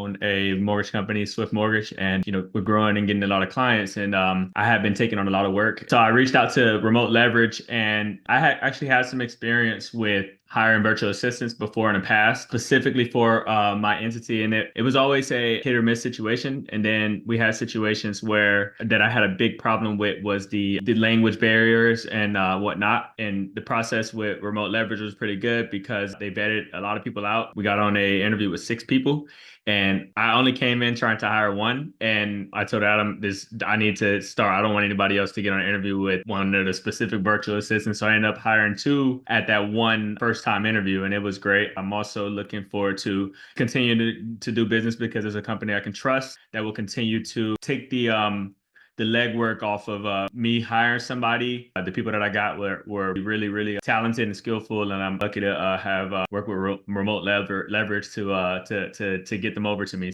own a mortgage company, Swift Mortgage, and we're growing and getting a lot of clients. And I have been taking on a lot of work. So I reached out to Remote Leverage, and I had actually had some experience with hiring virtual assistants before in the past, specifically for my entity. And it was always a hit or miss situation. And then we had situations where that I had a big problem with was the language barriers and whatnot. And the process with Remote Leverage was pretty good because they vetted a lot of people out. We got on a interview with 6 people. And I only came in trying to hire one. And I told Adam, I need to start. I don't want anybody else to get on an interview with one of the specific virtual assistants. So I ended up hiring two at that one first time interview. And it was great. I'm also looking forward to continue to do business because it's a company I can trust that will continue to take the legwork off of me hiring somebody. The people that I got were really, really talented and skillful, and I'm lucky to have worked with Remote Leverage to get them over to me.